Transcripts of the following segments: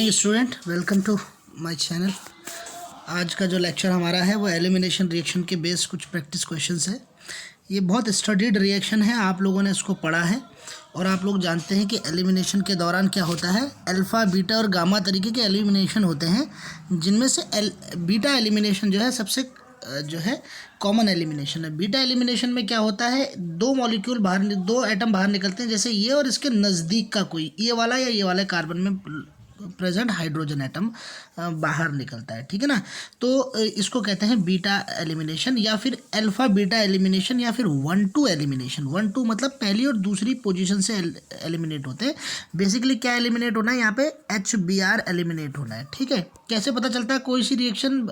Morning student, welcome to my channel. आज का जो लेक्चर हमारा है वो एलिमिनेशन रिएक्शन के बेस कुछ प्रैक्टिस क्वेश्चंस है। ये बहुत स्टडीड रिएक्शन है, आप लोगों ने इसको पढ़ा है और आप लोग जानते हैं कि एलिमिनेशन के दौरान क्या होता है। अल्फ़ा, बीटा और गामा तरीके के एलिमिनेशन होते हैं, जिनमें से बीटा एलिमिनेशन जो है सबसे जो है कॉमन एलिमिनेशन है। बीटा एलिमिनेशन में क्या होता है, दो एटम बाहर निकलते हैं, जैसे ये और इसके नज़दीक का कोई ये वाला या ये वाले कार्बन में प्रेजेंट हाइड्रोजन एटम बाहर निकलता है, ठीक है ना। तो इसको कहते हैं बीटा एलिमिनेशन या फिर अल्फा बीटा एलिमिनेशन या फिर 1-2 एलिमिनेशन। 1-2 मतलब पहली और दूसरी पोजीशन से एलिमिनेट होते हैं। बेसिकली क्या एलिमिनेट होना है यहाँ पे, HBr एलिमिनेट होना है, ठीक है। कैसे पता चलता है कोई सी रिएक्शन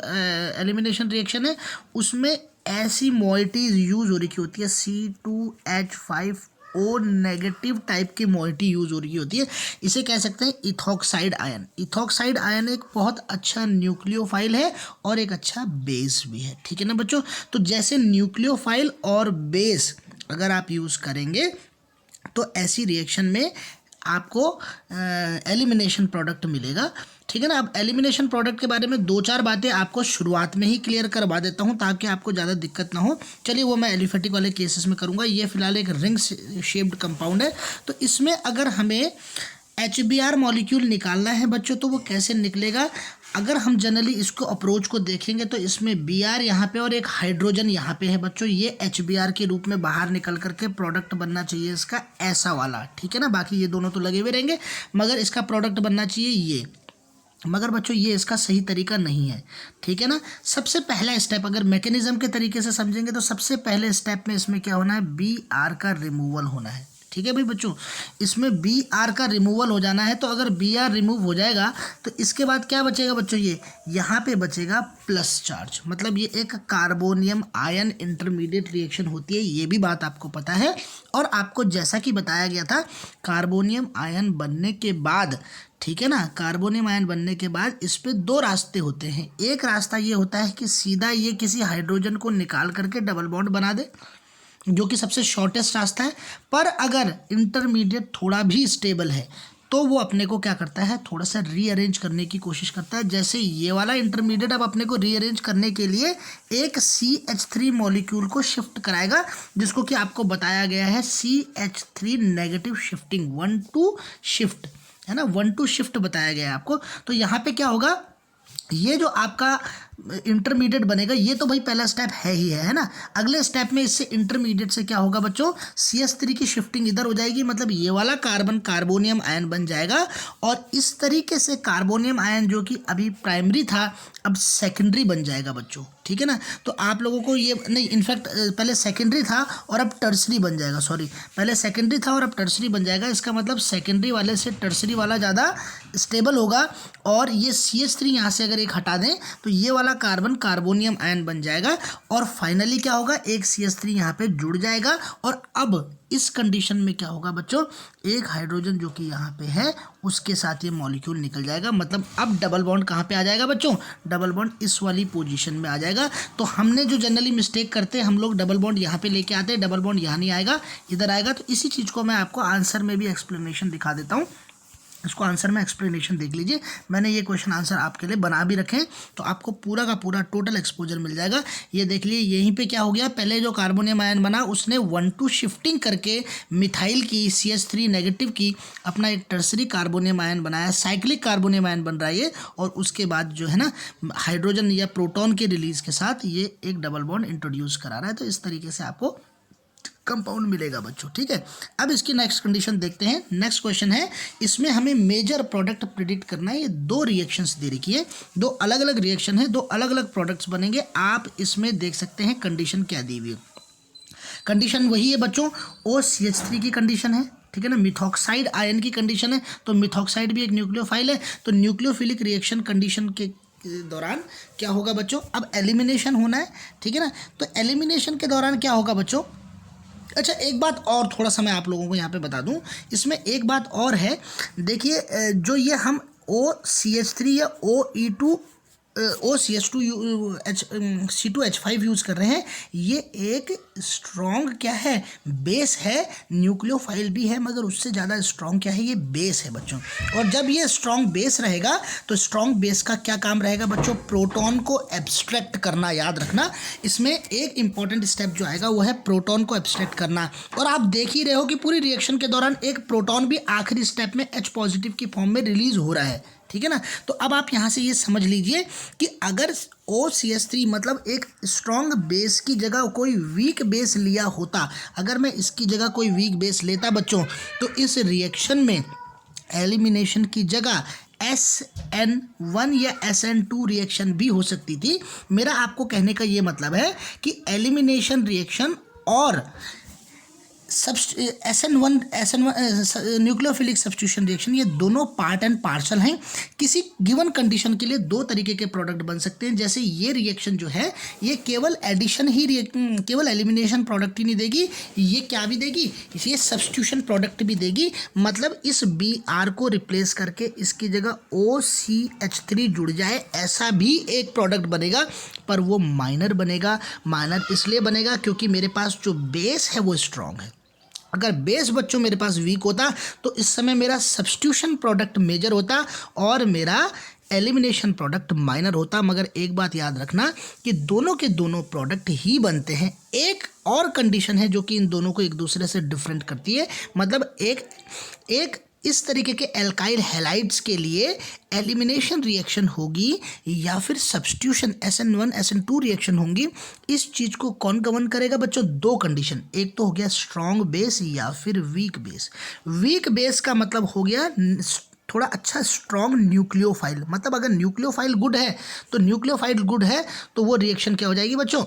एलिमिनेशन रिएक्शन है, उसमें ऐसी मोइटीज यूज हो रही होती है, C2H5O नेगेटिव टाइप की मोइटी यूज हो रही होती है। इसे कह सकते हैं इथॉक्साइड आयन। इथॉक्साइड आयन एक बहुत अच्छा न्यूक्लियोफाइल है और एक अच्छा बेस भी है, ठीक है ना बच्चों। तो जैसे न्यूक्लियोफाइल और बेस अगर आप यूज़ करेंगे तो ऐसी रिएक्शन में आपको एलिमिनेशन प्रोडक्ट मिलेगा, ठीक है ना। अब एलिमिनेशन प्रोडक्ट के बारे में 2-4 बातें आपको शुरुआत में ही क्लियर करवा देता हूँ ताकि आपको ज़्यादा दिक्कत ना हो। चलिए वो मैं एलिफेटिक वाले केसेस में करूँगा। ये फिलहाल एक रिंग शेप्ड कंपाउंड है, तो इसमें अगर हमें HBr मॉलिक्यूल निकालना है बच्चों, तो वो कैसे निकलेगा। अगर हम जनरली इसको अप्रोच को देखेंगे तो इसमें Br यहाँ पे और एक हाइड्रोजन यहाँ पे है बच्चों। ये HBr के रूप में बाहर निकल करके प्रोडक्ट बनना चाहिए इसका ऐसा वाला, ठीक है ना। बाकी ये दोनों तो लगे हुए रहेंगे, मगर इसका प्रोडक्ट बनना चाहिए ये। मगर बच्चों ये इसका सही तरीका नहीं है, ठीक है ना। सबसे पहला स्टेप अगर मैकेनिज्म के तरीके से समझेंगे तो सबसे पहले स्टेप में इसमें क्या होना है, Br का रिमूवल होना है, ठीक है भाई बच्चों। इसमें Br का रिमूवल हो जाना है। तो अगर Br रिमूव हो जाएगा तो इसके बाद क्या बचेगा बच्चों, ये यहाँ पे बचेगा प्लस चार्ज। मतलब ये एक कार्बोनियम आयन इंटरमीडिएट रिएक्शन होती है, ये भी बात आपको पता है। और आपको जैसा कि बताया गया था, कार्बोनियम आयन बनने के बाद, ठीक है ना, कार्बोनियम आयन बनने के बाद इस पे 2 रास्ते होते हैं। एक रास्ता ये होता है कि सीधा ये किसी हाइड्रोजन को निकाल करके डबल बॉन्ड बना दे, जो कि सबसे शॉर्टेस्ट रास्ता है। पर अगर इंटरमीडिएट थोड़ा भी स्टेबल है तो वो अपने को क्या करता है, थोड़ा सा रीअरेंज करने की कोशिश करता है। जैसे ये वाला इंटरमीडिएट अब अपने को रीअरेंज करने के लिए एक CH3 मॉलिक्यूल को शिफ्ट कराएगा, जिसको कि आपको बताया गया है CH3 नेगेटिव शिफ्टिंग, 1-2 शिफ्ट है ना, 1-2 शिफ्ट बताया गया है आपको। तो यहाँ पे क्या होगा, ये जो आपका इंटरमीडिएट बनेगा, ये तो भाई पहला स्टेप है ही है ना। अगले स्टेप में इससे इंटरमीडिएट से क्या होगा बच्चों, CH3 की शिफ्टिंग इधर हो जाएगी, मतलब ये वाला कार्बन कार्बोनियम आयन बन जाएगा। और इस तरीके से कार्बोनियम आयन जो कि अभी प्राइमरी था अब सेकेंडरी बन जाएगा बच्चों, ठीक है ना। तो आप लोगों को ये नहीं, इनफैक्ट पहले सेकेंडरी था और अब टर्सरी बन जाएगा, सॉरी पहले सेकेंडरी था और अब टर्सरी बन जाएगा। इसका मतलब सेकेंडरी वाले से टर्सरी वाला ज़्यादा स्टेबल होगा। और ये CH3 यहाँ से अगर एक हटा दें तो ये वाला कार्बन कार्बोनियम आयन बन जाएगा। और फाइनली क्या होगा, एक CH3 यहाँ पे जुड़ जाएगा। और अब इस कंडीशन में क्या होगा बच्चों, एक हाइड्रोजन जो कि यहाँ पे है उसके साथ ये मॉलिक्यूल निकल जाएगा। मतलब अब डबल बॉन्ड कहाँ पे आ जाएगा बच्चों, डबल बॉन्ड इस वाली पोजीशन में आ जाएगा। तो हमने जो जनरली मिस्टेक करते हैं, हम लोग डबल बॉन्ड यहाँ पे लेके आते हैं, डबल बॉन्ड यहाँ नहीं आएगा, इधर आएगा। तो इसी चीज़ को मैं आपको आंसर में भी एक्सप्लेनेशन दिखा देता हूँ। इसको आंसर में एक्सप्लेनेशन देख लीजिए, मैंने ये क्वेश्चन आंसर आपके लिए बना भी रखे हैं, तो आपको पूरा का पूरा टोटल एक्सपोजर मिल जाएगा। ये देख लीजिए, यहीं पे क्या हो गया, पहले जो कार्बोनियम आयन बना उसने 1-2 शिफ्टिंग करके मिथाइल की CH3 नेगेटिव की अपना एक टर्सरी कार्बोनियम आयन बनाया, साइक्लिक कार्बोनियम आयन बन रहा है ये। और उसके बाद जो है ना, हाइड्रोजन या प्रोटॉन के रिलीज के साथ ये एक डबल बॉन्ड इंट्रोड्यूस करा रहा है। तो इस तरीके से आपको कंपाउंड मिलेगा बच्चों, ठीक है। अब इसकी नेक्स्ट कंडीशन देखते हैं। नेक्स्ट क्वेश्चन है, इसमें हमें मेजर प्रोडक्ट प्रिडिक्ट करना है। ये 2 रिएक्शंस दे रखी है, 2 अलग अलग रिएक्शन है, 2 अलग अलग प्रोडक्ट्स बनेंगे। आप इसमें देख सकते हैं कंडीशन क्या दी हुई है। कंडीशन वही है बच्चों, OCH3 की कंडीशन है, ठीक है ना। मिथॉक्साइड आयन की कंडीशन है, तो मिथॉक्साइड भी एक न्यूक्लियोफाइल है। तो न्यूक्लियोफिलिक रिएक्शन कंडीशन के दौरान क्या होगा बच्चों, अब एलिमिनेशन होना है, ठीक है ना। तो एलिमिनेशन के दौरान क्या होगा बच्चों, अच्छा एक बात और थोड़ा सा मैं आप लोगों को यहाँ पे बता दूँ, इसमें एक बात और है। देखिए जो ये हम OCH3 या OE2 OCH2 C2H5 यूज़ कर रहे हैं, ये एक स्ट्रॉन्ग क्या है, बेस है, न्यूक्लियोफाइल भी है, मगर उससे ज़्यादा स्ट्रॉन्ग क्या है, ये बेस है बच्चों। और जब ये स्ट्रॉन्ग बेस रहेगा तो स्ट्रॉन्ग बेस का क्या काम रहेगा बच्चों, प्रोटॉन को एब्स्ट्रैक्ट करना। याद रखना, इसमें एक इंपॉर्टेंट स्टेप जो आएगा वो है प्रोटॉन को एब्स्ट्रैक्ट करना। और आप देख ही रहे हो कि पूरी रिएक्शन के दौरान एक प्रोटॉन भी आखिरी स्टेप में H पॉजिटिव की फॉर्म में रिलीज हो रहा है, ठीक है ना। तो अब आप यहाँ से ये समझ लीजिए कि अगर OCH3 मतलब एक स्ट्रॉन्ग बेस की जगह कोई वीक बेस लिया होता, अगर मैं इसकी जगह कोई वीक बेस लेता बच्चों, तो इस रिएक्शन में एलिमिनेशन की जगह SN1 या SN2 रिएक्शन भी हो सकती थी। मेरा आपको कहने का ये मतलब है कि एलिमिनेशन रिएक्शन और SN1 न्यूक्लियोफिलिक सब्स्टिट्यूशन रिएक्शन, ये दोनों पार्ट एंड पार्सल हैं। किसी गिवन कंडीशन के लिए दो तरीके के प्रोडक्ट बन सकते हैं। जैसे ये रिएक्शन जो है ये केवल एडिशन ही केवल एलिमिनेशन प्रोडक्ट ही नहीं देगी, ये क्या भी देगी, ये सब्स्टिट्यूशन प्रोडक्ट भी देगी। मतलब इस Br को रिप्लेस करके इसकी जगह OCH3 जुड़ जाए, ऐसा भी एक प्रोडक्ट बनेगा, पर वो माइनर बनेगा। माइनर इसलिए बनेगा क्योंकि मेरे पास जो बेस है वो स्ट्रॉन्ग है। अगर बेस बच्चों मेरे पास वीक होता तो इस समय मेरा सब्स्टिट्यूशन प्रोडक्ट मेजर होता और मेरा एलिमिनेशन प्रोडक्ट माइनर होता। मगर एक बात याद रखना कि दोनों के दोनों प्रोडक्ट ही बनते हैं। एक और कंडीशन है जो कि इन दोनों को एक दूसरे से डिफरेंट करती है। मतलब एक इस तरीके के एल्काइल हैलाइड्स के लिए एलिमिनेशन रिएक्शन होगी या फिर सब्स्टिट्यूशन SN1 SN2 रिएक्शन होंगी। इस चीज़ को कौन गवर्न करेगा बच्चों, दो कंडीशन। एक तो हो गया स्ट्रॉन्ग बेस या फिर वीक बेस। वीक बेस का मतलब हो गया थोड़ा अच्छा स्ट्रॉन्ग न्यूक्लियोफाइल। मतलब अगर न्यूक्लियोफाइल गुड है तो वो रिएक्शन क्या हो जाएगी बच्चों,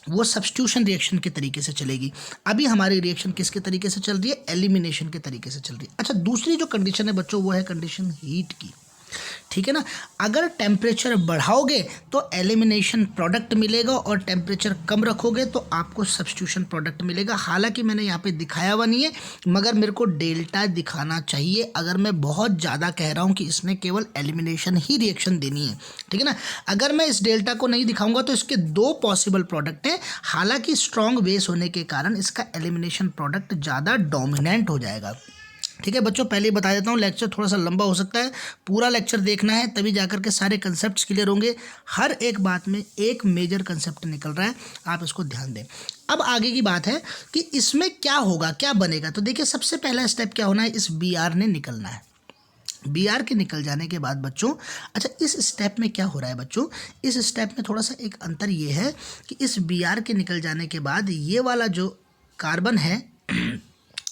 वो सब्स्टिट्यूशन रिएक्शन के तरीके से चलेगी। अभी हमारी रिएक्शन किसके तरीके से चल रही है, एलिमिनेशन के तरीके से चल रही है। अच्छा, दूसरी जो कंडीशन है बच्चों वो है कंडीशन हीट की, ठीक है ना। अगर टेम्परेचर बढ़ाओगे तो एलिमिनेशन प्रोडक्ट मिलेगा और टेम्परेचर कम रखोगे तो आपको सब्स्टिट्यूशन प्रोडक्ट मिलेगा। हालांकि मैंने यहाँ पे दिखाया हुआ नहीं है, मगर मेरे को डेल्टा दिखाना चाहिए अगर मैं बहुत ज़्यादा कह रहा हूँ कि इसने केवल एलिमिनेशन ही रिएक्शन देनी है, ठीक है ना। अगर मैं इस डेल्टा को नहीं दिखाऊंगा तो इसके दो पॉसिबल प्रोडक्ट हैं। हालांकि स्ट्रॉन्ग बेस होने के कारण इसका एलिमिनेशन प्रोडक्ट ज़्यादा डोमिनेंट हो जाएगा, ठीक है बच्चों। पहले ही बता देता हूँ, लेक्चर थोड़ा सा लंबा हो सकता है, पूरा लेक्चर देखना है तभी जाकर के सारे कंसेप्ट्स क्लियर होंगे। हर एक बात में एक मेजर कंसेप्ट निकल रहा है, आप इसको ध्यान दें। अब आगे की बात है कि इसमें क्या होगा, क्या बनेगा। तो देखिए, सबसे पहला स्टेप क्या होना है, इस Br ने निकलना है। Br के निकल जाने के बाद बच्चों, अच्छा इस स्टेप में क्या हो रहा है बच्चों, इस स्टेप में थोड़ा सा एक अंतर ये है कि इस Br के निकल जाने के बाद ये वाला जो कार्बन है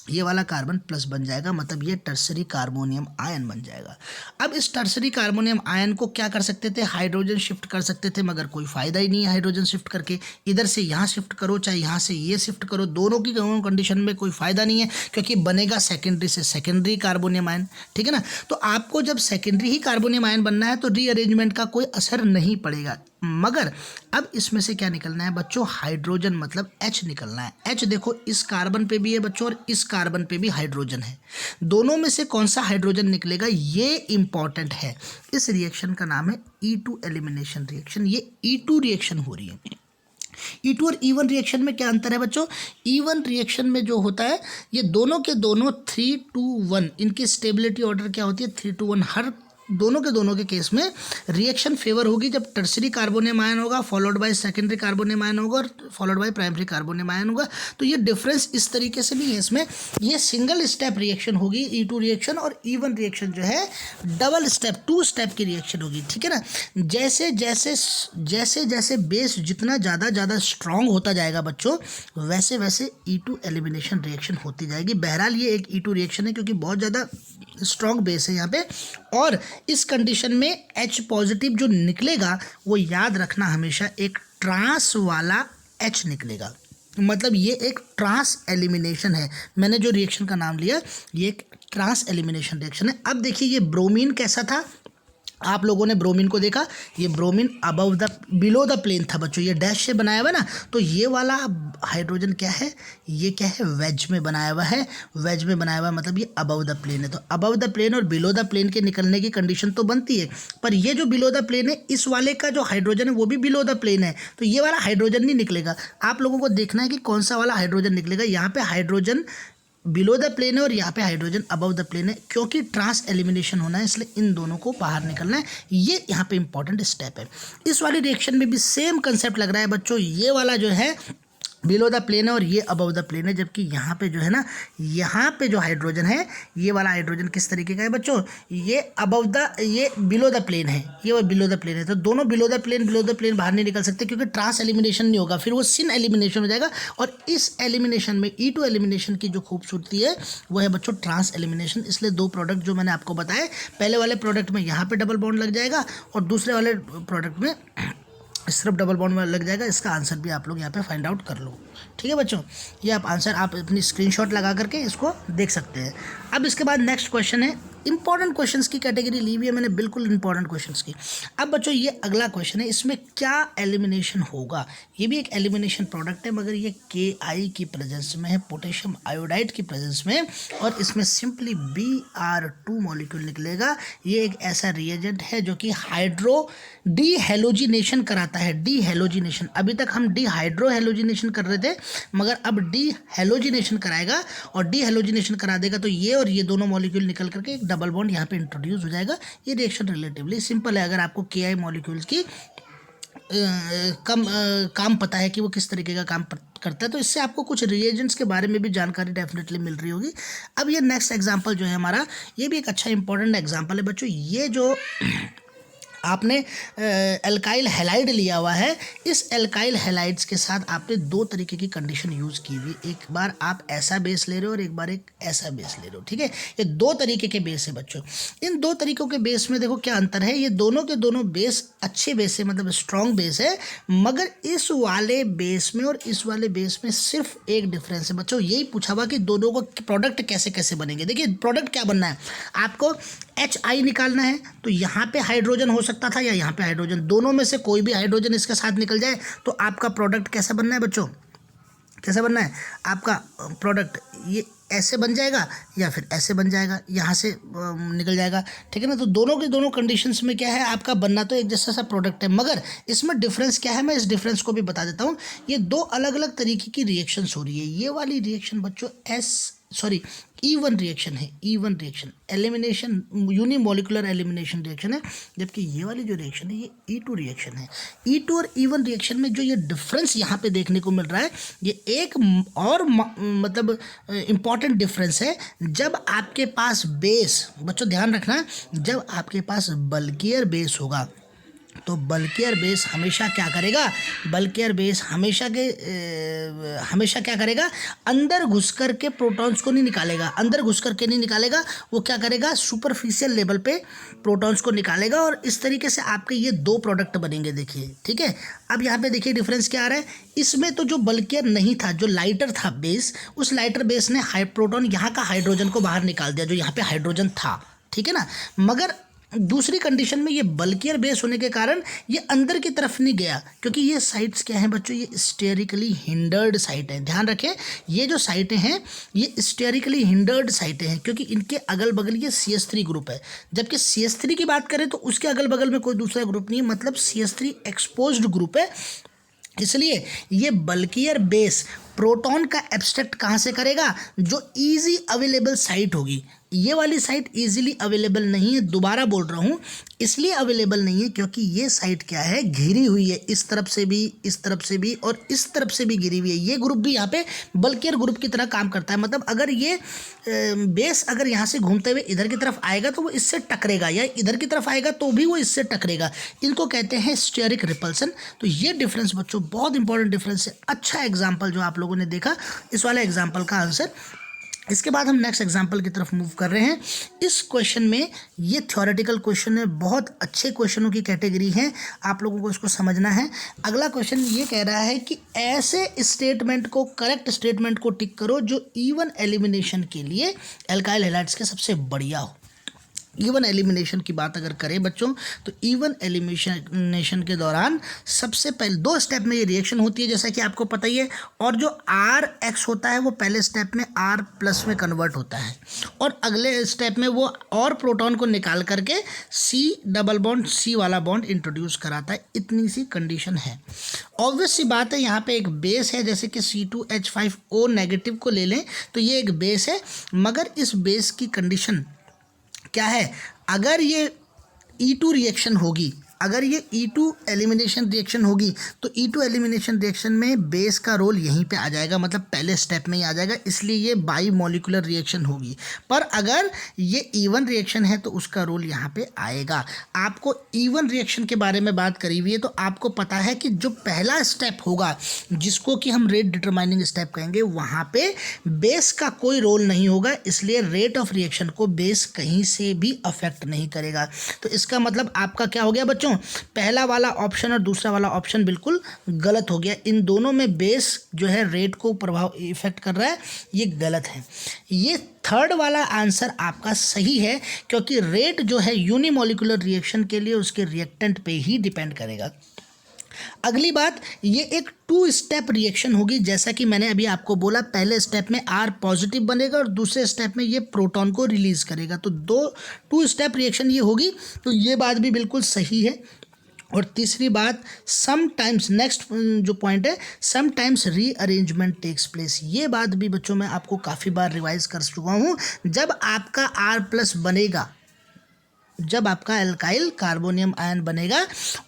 ये वाला कार्बन प्लस बन जाएगा, मतलब ये टर्सरी कार्बोनियम आयन बन जाएगा। अब इस टर्सरी कार्बोनियम आयन को क्या कर सकते थे, हाइड्रोजन शिफ्ट कर सकते थे, मगर कोई फ़ायदा ही नहीं है हाइड्रोजन शिफ्ट करके। इधर से यहाँ शिफ्ट करो चाहे यहाँ से ये शिफ्ट करो, दोनों की कंडीशन में कोई फ़ायदा नहीं है, क्योंकि बनेगा सेकेंडरी से सेकेंडरी कार्बोनियम आयन, ठीक है ना। तो आपको जब सेकेंडरी ही कार्बोनियम आयन बनना है तो रीअरेंजमेंट का कोई असर नहीं पड़ेगा। मगर अब इसमें से क्या निकलना है बच्चों, हाइड्रोजन, मतलब H निकलना है। H देखो इस कार्बन पे भी है बच्चों और इस कार्बन पे भी हाइड्रोजन है। दोनों में से कौन सा हाइड्रोजन निकलेगा ये इंपॉर्टेंट है। इस रिएक्शन का नाम है E2 एलिमिनेशन रिएक्शन। ये E2 रिएक्शन हो रही है। E2 और E1 रिएक्शन में क्या अंतर है बच्चों, E1 रिएक्शन में जो होता है ये दोनों के दोनों 3-2-1, इनकी स्टेबिलिटी ऑर्डर क्या होती है 3-2-1। हर दोनों के केस में रिएक्शन फेवर होगी जब टर्सरी कार्बोनियम आयन होगा followed by secondary carbonium ion होगा और followed by primary carbonium ion होगा। तो ये डिफरेंस इस तरीके से नहीं है इसमें, ये सिंगल स्टेप रिएक्शन होगी E2 रिएक्शन, और E1 रिएक्शन जो है डबल स्टेप 2 स्टेप की रिएक्शन होगी, ठीक है ना। जैसे जैसे बेस जितना ज़्यादा स्ट्रॉन्ग होता जाएगा बच्चों, वैसे वैसे E2 एलिमिनेशन रिएक्शन होती जाएगी। बहरहाल ये एक E2 रिएक्शन है क्योंकि बहुत ज़्यादा स्ट्रॉन्ग बेस है यहाँ पे, और इस कंडीशन में H पॉजिटिव जो निकलेगा वो याद रखना हमेशा एक ट्रांस वाला H निकलेगा। मतलब ये एक ट्रांस एलिमिनेशन है। मैंने जो रिएक्शन का नाम लिया ये एक ट्रांस एलिमिनेशन रिएक्शन है। अब देखिए ये ब्रोमीन कैसा था, आप लोगों ने ब्रोमीन को देखा, ये ब्रोमीन बिलो द प्लेन था बच्चों, ये डैश से बनाया हुआ है ना, तो ये वाला हाइड्रोजन क्या है, ये क्या है, वेज में बनाया हुआ है, वेज में बनाया हुआ मतलब ये अबव द प्लेन है। तो अबव द प्लेन और बिलो द प्लेन के निकलने की कंडीशन तो बनती है, पर ये जो बिलो द प्लेन है इस वाले का जो हाइड्रोजन है वो भी बिलो द प्लेन है, तो ये वाला हाइड्रोजन नहीं निकलेगा। आप लोगों को देखना है कि कौन सा वाला हाइड्रोजन निकलेगा। यहाँ पे हाइड्रोजन बिलो द प्लेन है और यहाँ पे हाइड्रोजन अबव द प्लेन है, क्योंकि ट्रांस एलिमिनेशन होना है इसलिए इन दोनों को बाहर निकलना है। ये यहाँ पे इंपॉर्टेंट स्टेप है। इस वाली रिएक्शन में भी सेम कंसेप्ट लग रहा है बच्चों, ये वाला जो है बिलो द प्लेन है और ये अबव द प्लेन है, जबकि यहाँ पे जो है ना, यहाँ पे जो हाइड्रोजन है ये वाला हाइड्रोजन किस तरीके का है बच्चों, ये बिलो द प्लेन है, ये बिलो द प्लेन है। तो दोनों बिलो द प्लेन बाहर नहीं निकल सकते, क्योंकि ट्रांस एलिमिनेशन नहीं होगा, फिर वो सिन एलिमिनेशन हो जाएगा। और इस एलिमिनेशन में E2 एलिमिनेशन की जो खूबसूरती है वो है बच्चों ट्रांस एलिमिनेशन। इसलिए दो प्रोडक्ट जो मैंने आपको बताए, पहले वाले प्रोडक्ट में यहाँ पे डबल बॉन्ड लग जाएगा और दूसरे वाले प्रोडक्ट में सिर्फ डबल बॉन्ड में लग जाएगा। इसका आंसर भी आप लोग यहाँ पे फाइंड आउट कर लो। ठीक है बच्चों, ये आप आंसर आप अपनी स्क्रीनशॉट लगा करके इसको देख सकते हैं। अब इसके बाद नेक्स्ट क्वेश्चन है, इंपॉर्टेंट क्वेश्चंस की कैटेगरी ली हुई है मैंने, बिल्कुल इंपॉर्टेंट क्वेश्चंस की। अब बच्चों ये अगला क्वेश्चन है, इसमें क्या एलिमिनेशन होगा। ये भी एक एलिमिनेशन प्रोडक्ट है, मगर ये Ki की प्रेजेंस में है, पोटेशियम आयोडाइड की प्रेजेंस में, और इसमें सिंपली Br2 मॉलिक्यूल निकलेगा। ये एक ऐसा रिएजेंट है जो कि डीहेलोजिनेशन कराता है। डीहेलोजिनेशन, अभी तक हम डिहाइड्रोहेलोजिनेशन कर रहे थे, मगर अब डीहेलोजिनेशन कराएगा, और डीहेलोजिनेशन करा देगा तो ये और ये दोनों मॉलिक्यूल निकल करके एक डबल बॉन्ड यहाँ पे इंट्रोड्यूस हो जाएगा। ये रिएक्शन रिलेटिवली सिंपल है। अगर आपको Ki मॉलिक्यूल्स की काम पता है कि वो किस तरीके का काम करता है, तो इससे आपको कुछ रिएजेंट्स के बारे में भी जानकारी डेफिनेटली मिल रही होगी। अब ये नेक्स्ट एग्जांपल जो है हमारा, ये भी एक अच्छा इंपॉर्टेंट एग्जांपल है बच्चों। ये जो आपने एल्काइल हैलाइड लिया हुआ है, इस एल्काइल हैलाइड्स के साथ आपने दो तरीके की कंडीशन यूज़ की हुई। एक बार आप ऐसा बेस ले रहे हो और एक बार एक ऐसा बेस ले रहे हो। ठीक है, ये दो तरीके के बेस है बच्चों। इन दो तरीकों के बेस में देखो क्या अंतर है। ये दोनों के दोनों बेस अच्छे बेस है, मतलब स्ट्रॉन्ग बेस है, मगर इस वाले बेस में और इस वाले बेस में सिर्फ एक डिफरेंस है बच्चों। यही पूछा हुआ कि दोनों को प्रोडक्ट कैसे कैसे बनेंगे। देखिए प्रोडक्ट क्या बनना है, आपको HI निकालना है, तो यहाँ पे हाइड्रोजन हो सकता था या यहाँ पे हाइड्रोजन, दोनों में से कोई भी हाइड्रोजन इसके साथ निकल जाए तो आपका प्रोडक्ट कैसा बनना है बच्चों, कैसा बनना है आपका प्रोडक्ट, ये ऐसे बन जाएगा या फिर ऐसे बन जाएगा, यहाँ से निकल जाएगा। ठीक है ना, तो दोनों के दोनों कंडीशंस में क्या है, आपका बनना तो एक जैसा सा प्रोडक्ट है, मगर इसमें डिफरेंस क्या है, मैं इस डिफरेंस को भी बता देता हूँ। ये दो अलग अलग तरीके की रिएक्शंस हो रही है। ये वाली रिएक्शन बच्चों E1 रिएक्शन है, E1 reaction elimination, unimolecular elimination reaction है, जबकि ये वाली जो रिएक्शन है ये E2 रिएक्शन है। E2 और E1 रिएक्शन में जो ये डिफरेंस यहाँ पे देखने को मिल रहा है, ये एक और मतलब इम्पॉर्टेंट डिफरेंस है। जब आपके पास बेस, बच्चों ध्यान रखना, जब आपके पास बल्कियर बेस होगा तो बल्कियर बेस हमेशा क्या करेगा, बल्कियर बेस हमेशा क्या करेगा, अंदर घुस कर के प्रोटॉन्स को नहीं निकालेगा, अंदर घुस कर के नहीं निकालेगा, वो क्या करेगा, सुपरफिशियल लेवल पे प्रोटॉन्स को निकालेगा, और इस तरीके से आपके ये दो प्रोडक्ट बनेंगे। देखिए ठीक है, अब यहाँ पे देखिए डिफरेंस क्या आ रहा है। इसमें तो जो बल्कियर नहीं था, जो लाइटर था बेस, उस लाइटर बेस ने प्रोटॉन यहाँ का हाइड्रोजन को बाहर निकाल दिया जो यहाँ पे हाइड्रोजन था। ठीक है ना, मगर दूसरी कंडीशन में ये बल्कियर बेस होने के कारण ये अंदर की तरफ नहीं गया, क्योंकि ये साइट्स क्या हैं बच्चों, ये स्टेरिकली हिंडर्ड साइट हैं। ध्यान रखें, ये जो साइटें हैं ये स्टेरिकली हिंडर्ड साइटें हैं, क्योंकि इनके अगल बगल ये CH3 ग्रुप है। जबकि CH3 की बात करें तो उसके अगल बगल में कोई दूसरा ग्रुप नहीं है, मतलब CH3 एक्सपोज्ड ग्रुप है। इसलिए ये बल्कियर बेस प्रोटॉन का एब्स्ट्रैक्ट कहाँ से करेगा, जो ईजी अवेलेबल साइट होगी। ये वाली साइट इजीली अवेलेबल नहीं है, दोबारा बोल रहा हूँ, इसलिए अवेलेबल नहीं है क्योंकि ये साइट क्या है, घिरी हुई है, इस तरफ से भी, इस तरफ से भी और इस तरफ से भी घिरी हुई है। ये ग्रुप भी यहाँ पे बल्कियर ग्रुप की तरह काम करता है, मतलब अगर ये बेस अगर यहाँ से घूमते हुए इधर की तरफ आएगा तो वो इससे टकरेगा, या इधर की तरफ आएगा तो भी वो इससे टकरेगा। इनको कहते हैं स्टेरिक रिपल्सन। तो ये डिफरेंस बच्चों बहुत इंपॉर्टेंट डिफरेंस है। अच्छा एग्जाम्पल जो आप लोगों ने देखा, इस वाले एग्जाम्पल का आंसर। इसके बाद हम नेक्स्ट एग्जाम्पल की तरफ मूव कर रहे हैं। इस क्वेश्चन में ये थ्योरेटिकल क्वेश्चन है, बहुत अच्छे क्वेश्चनों की कैटेगरी है, आप लोगों को इसको समझना है। अगला क्वेश्चन ये कह रहा है कि ऐसे स्टेटमेंट को, करेक्ट स्टेटमेंट को टिक करो जो E1 एलिमिनेशन के लिए एल्काइल हैलाइड्स के सबसे बढ़िया हो। इवन एलिमिनेशन की बात अगर करें बच्चों, तो इवन एलिमिनेशन के दौरान सबसे पहले 2 स्टेप में ये रिएक्शन होती है, जैसा कि आपको पता ही है। और जो आर एक्स होता है वो पहले स्टेप में आर प्लस में कन्वर्ट होता है, और अगले स्टेप में वो और प्रोटॉन को निकाल करके सी डबल बॉन्ड सी वाला बॉन्ड इंट्रोड्यूस कराता है। इतनी सी कंडीशन है। ऑब्वियस सी बात है, यहाँ पे एक बेस है, जैसे कि C2H5O नेगेटिव को ले लें तो ये एक बेस है, मगर इस बेस की कंडीशन क्या है, अगर ये E2 रिएक्शन होगी, अगर ये E2 एलिमिनेशन रिएक्शन होगी, तो E2 एलिमिनेशन रिएक्शन में बेस का रोल यहीं पे आ जाएगा, मतलब पहले स्टेप में ही आ जाएगा, इसलिए ये बाई मॉलिक्यूलर रिएक्शन होगी। पर अगर ये इवन रिएक्शन है तो उसका रोल यहाँ पे आएगा। आपको इवन रिएक्शन के बारे में बात करी हुई है, तो आपको पता है कि जो पहला स्टेप होगा, जिसको कि हम रेट डिटरमाइनिंग स्टेप कहेंगे, वहाँ पे बेस का कोई रोल नहीं होगा, इसलिए रेट ऑफ रिएक्शन को बेस कहीं से भी अफेक्ट नहीं करेगा। तो इसका मतलब आपका क्या हो गया बच्चों, पहला वाला ऑप्शन और दूसरा वाला ऑप्शन बिल्कुल गलत हो गया। इन दोनों में बेस जो है रेट को प्रभाव इफेक्ट कर रहा है, ये गलत है। ये थर्ड वाला आंसर आपका सही है, क्योंकि रेट जो है यूनिमोलिकुलर रिएक्शन के लिए उसके रिएक्टेंट पे ही डिपेंड करेगा। अगली बात, ये एक 2 स्टेप रिएक्शन होगी, जैसा कि मैंने अभी आपको बोला, पहले स्टेप में R पॉजिटिव बनेगा और दूसरे स्टेप में ये प्रोटॉन को रिलीज करेगा, तो 2 स्टेप रिएक्शन ये होगी, तो ये बात भी बिल्कुल सही है। और तीसरी बात, समटाइम्स, नेक्स्ट जो पॉइंट है, समटाइम्स रीअरेंजमेंट टेक्स प्लेस, ये बात भी बच्चों मैं आपको काफ़ी बार रिवाइज कर चुका हूँ। जब आपका R+ बनेगा, जब आपका एल्काइल कार्बोनियम आयन बनेगा,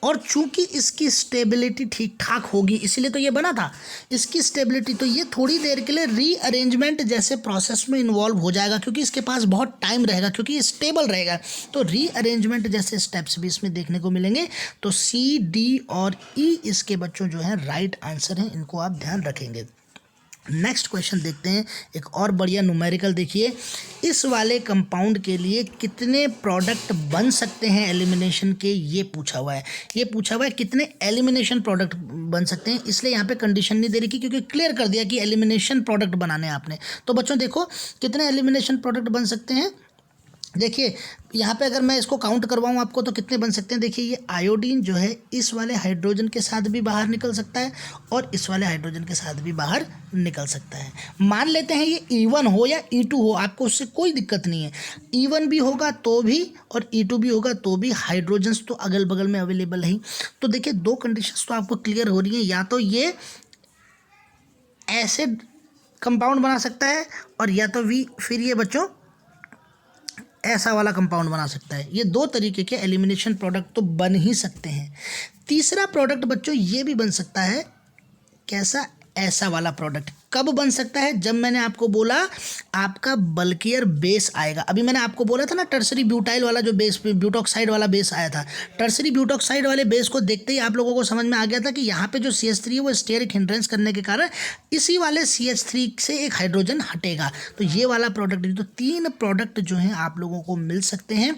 और चूंकि इसकी स्टेबिलिटी ठीक ठाक होगी, इसीलिए तो ये बना था, इसकी स्टेबिलिटी, तो ये थोड़ी देर के लिए रीअरेंजमेंट जैसे प्रोसेस में इन्वॉल्व हो जाएगा, क्योंकि इसके पास बहुत टाइम रहेगा, क्योंकि ये स्टेबल रहेगा, तो रीअरेंजमेंट जैसे स्टेप्स भी इसमें देखने को मिलेंगे। तो C, D और E इसके बच्चों जो है राइट आंसर हैं, इनको आप ध्यान रखेंगे। नेक्स्ट क्वेश्चन देखते हैं, एक और बढ़िया न्यूमेरिकल देखिए। इस वाले कंपाउंड के लिए कितने प्रोडक्ट बन सकते हैं एलिमिनेशन के, ये पूछा हुआ है। ये पूछा हुआ है कितने एलिमिनेशन प्रोडक्ट बन सकते हैं, इसलिए यहाँ पे कंडीशन नहीं दे रही, क्योंकि क्लियर कर दिया कि एलिमिनेशन प्रोडक्ट बनाने हैं आपने। तो बच्चों देखो कितने एलिमिनेशन प्रोडक्ट बन सकते हैं। देखिए यहाँ पे अगर मैं इसको काउंट करवाऊँ आपको, तो कितने बन सकते हैं। देखिए ये आयोडीन जो है इस वाले हाइड्रोजन के साथ भी बाहर निकल सकता है, और इस वाले हाइड्रोजन के साथ भी बाहर निकल सकता है। मान लेते हैं ये E1 हो या E2 हो, आपको उससे कोई दिक्कत नहीं है। E1 भी होगा तो भी और E2 भी होगा तो भी, हाइड्रोजन्स तो अगल बगल में अवेलेबल है। तो देखिए 2 कंडीशंस तो आपको क्लियर हो रही हैं, या तो ये एसिड कंपाउंड बना सकता है, और या तो फिर ये बच्चों ऐसा वाला कंपाउंड बना सकता है। ये 2 तरीके के एलिमिनेशन प्रोडक्ट तो बन ही सकते हैं। तीसरा प्रोडक्ट बच्चों ये भी बन सकता है, कैसा, ऐसा वाला प्रोडक्ट। कब बन सकता है, जब मैंने आपको बोला आपका बल्कियर बेस आएगा। अभी मैंने आपको बोला था ना, टर्सरी ब्यूटाइल वाला जो बेस, ब्यूटॉक्साइड वाला बेस आया था, टर्सरी ब्यूटॉक्साइड वाले बेस को देखते ही आप लोगों को समझ में आ गया था कि यहाँ पे जो CH3 है वो स्टेरिक हिंड्रेंस करने के कारण इसी वाले CH3 से एक हाइड्रोजन हटेगा, तो ये वाला प्रोडक्ट। तो 3 प्रोडक्ट जो हैं आप लोगों को मिल सकते हैं।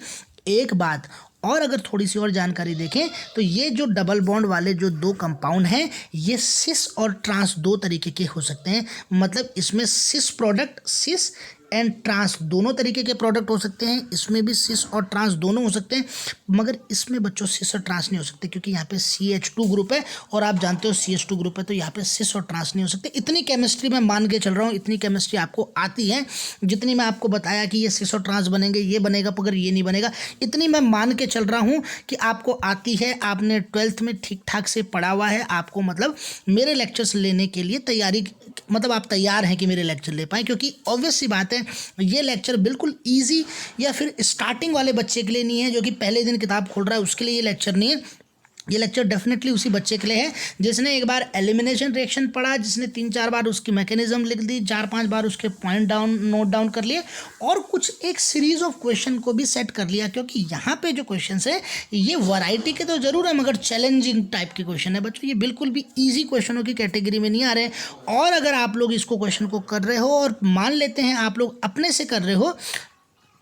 एक बात और, अगर थोड़ी सी और जानकारी देखें, तो ये जो डबल बॉन्ड वाले जो 2 कंपाउंड हैं, ये सिस और ट्रांस 2 तरीके के हो सकते हैं। मतलब इसमें सिस प्रोडक्ट, सिस एंड ट्रांस दोनों तरीके के प्रोडक्ट हो सकते हैं। इसमें भी सिस और ट्रांस दोनों हो सकते हैं, मगर इसमें बच्चों सिस और ट्रांस नहीं हो सकते, क्योंकि यहाँ पे CH2 ग्रुप है, और आप जानते हो CH2 ग्रुप है, तो यहाँ पे सिस और ट्रांस नहीं हो सकते। इतनी केमिस्ट्री मैं मान के चल रहा हूँ, इतनी केमिस्ट्री आपको आती है, जितनी मैं आपको बताया कि ये सिस और ट्रांस बनेंगे, ये बनेगा, मगर ये नहीं बनेगा, इतनी मैं मान के चल रहा हूँ कि आपको आती है, आपने 12th में ठीक ठाक से पढ़ा हुआ है, आपको मतलब मेरे लेक्चर्स लेने के लिए तैयारी, मतलब आप तैयार हैं कि मेरे लेक्चर ले पाएँ, क्योंकि ऑब्वियस सी बात है ये लेक्चर बिल्कुल इजी या फिर स्टार्टिंग वाले बच्चे के लिए नहीं है, जो कि पहले दिन किताब खोल रहा है, उसके लिए ये लेक्चर नहीं है। ये लेक्चर डेफिनेटली उसी बच्चे के लिए है जिसने एक बार एलिमिनेशन रिएक्शन पढ़ा, जिसने 3-4 बार उसकी मैकेनिज्म लिख दी, 4-5 बार उसके पॉइंट नोट डाउन कर लिए, और कुछ एक सीरीज ऑफ क्वेश्चन को भी सेट कर लिया, क्योंकि यहाँ पे जो क्वेश्चन है ये वैरायटी के तो जरूर है, मगर चैलेंजिंग टाइप के क्वेश्चन है बच्चों। ये बिल्कुल भी ईजी क्वेश्चनों की कैटेगरी में नहीं आ रहे। और अगर आप लोग इसको क्वेश्चन को कर रहे हो और मान लेते हैं आप लोग अपने से कर रहे हो,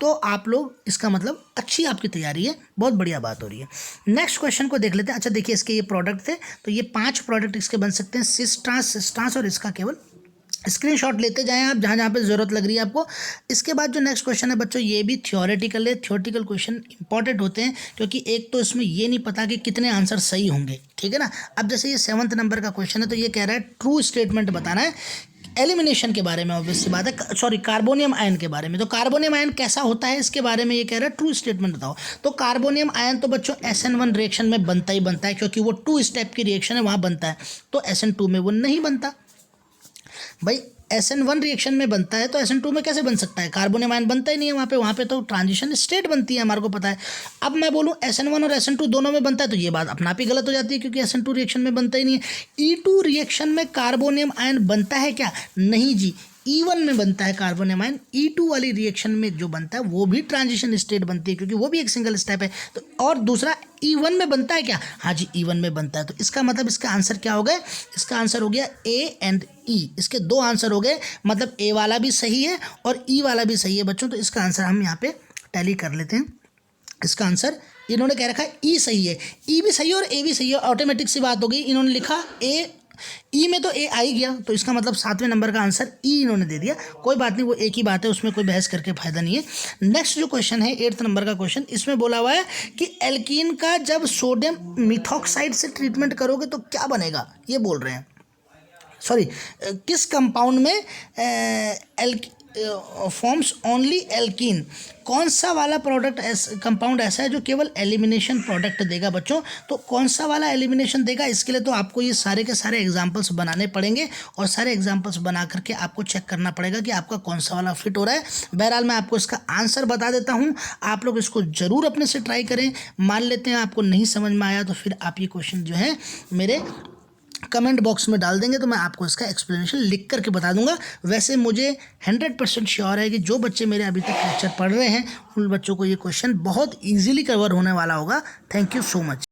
तो आप लोग, इसका मतलब अच्छी आपकी तैयारी है, बहुत बढ़िया बात हो रही है। नेक्स्ट क्वेश्चन को देख लेते हैं। अच्छा देखिए, इसके ये प्रोडक्ट थे, तो ये 5 प्रोडक्ट इसके बन सकते हैं, सिस ट्रांस, और इसका केवल स्क्रीनशॉट लेते जाएं आप जहाँ जहाँ पे ज़रूरत लग रही है आपको। इसके बाद जो नेक्स्ट क्वेश्चन है बच्चों, ये भी थियोरेटिकल है। थियोरेटिकल क्वेश्चन इंपॉर्टेंट होते हैं क्योंकि एक तो इसमें ये नहीं पता कि कितने आंसर सही होंगे, ठीक है ना। अब जैसे ये 7th नंबर का क्वेश्चन है, तो ये कह रहा है ट्रू स्टेटमेंट बताना है एलिमिनेशन के बारे में, ऑब्वियस सी बात है, सॉरी कार्बोनियम आयन के बारे में। तो कार्बोनियम आयन कैसा होता है इसके बारे में ये कह रहा है ट्रू स्टेटमेंट बताओ। तो कार्बोनियम आयन तो बच्चों SN1 रिएक्शन में बनता ही बनता है, क्योंकि वो 2 स्टेप की रिएक्शन है, वहाँ बनता है। तो SN2 में वो नहीं बनता भाई। SN1 रिएक्शन में बनता है तो SN2 में कैसे बन सकता है? कार्बोनियम आयन बनता ही नहीं है वहाँ पे तो ट्रांजिशन स्टेट बनती है, हमारे को पता है। अब मैं बोलूँ SN1 और SN2 दोनों में बनता है, तो ये बात अपना आप ही गलत हो जाती है, क्योंकि SN2 रिएक्शन में बनता ही नहीं है। E2 रिएक्शन में कार्बोनियम आयन बनता है क्या? नहीं जी, E1 में बनता है कार्बोनियम आयन। E2 वाली रिएक्शन में जो बनता है वो भी ट्रांजिशन स्टेट बनती है, क्योंकि वो भी एक सिंगल स्टेप है। तो और दूसरा E1 में बनता है क्या? हाँ जी, E1 में बनता है। तो इसका मतलब इसका आंसर क्या हो गया? इसका आंसर हो गया A एंड E। इसके 2 आंसर हो गए, मतलब A वाला भी सही है और E वाला भी सही है बच्चों। तो इसका आंसर हम यहाँ पे टैली कर लेते हैं। इसका आंसर इन्होंने कह रखा है E सही है, E भी सही है और A भी सही है। ऑटोमेटिक सी बात हो गई, इन्होंने लिखा E में तो A आ ही गया, तो इसका मतलब 7वें नंबर का आंसर E इन्होंने दे दिया। कोई बात नहीं, वो एक ही बात है, उसमें कोई बहस करके फायदा नहीं है। नेक्स्ट जो क्वेश्चन है 8th नंबर का क्वेश्चन, इसमें बोला हुआ है कि एल्कीन का जब सोडियम मिथॉक्साइड से ट्रीटमेंट करोगे तो क्या बनेगा, ये बोल रहे हैं। सॉरी, किस कंपाउंड में फॉर्म्स ओनली एल्कीन, कौन सा वाला प्रोडक्ट कंपाउंड ऐसा है जो केवल एलिमिनेशन प्रोडक्ट देगा बच्चों? तो कौन सा वाला एलिमिनेशन देगा, इसके लिए तो आपको ये सारे के सारे एग्जांपल्स बनाने पड़ेंगे और सारे एग्जांपल्स बना करके आपको चेक करना पड़ेगा कि आपका कौन सा वाला फिट हो रहा है। बहरहाल मैं आपको इसका आंसर बता देता हूँ, आप लोग इसको ज़रूर अपने से ट्राई करें। मान लेते हैं आपको नहीं समझ में आया, तो फिर आप ये क्वेश्चन जो है मेरे कमेंट बॉक्स में डाल देंगे, तो मैं आपको इसका एक्सप्लेनेशन लिख करके बता दूंगा। वैसे मुझे 100% श्योर है कि जो बच्चे मेरे अभी तक लेक्चर पढ़ रहे हैं उन बच्चों को ये क्वेश्चन बहुत इजीली कवर होने वाला होगा। Thank you so much.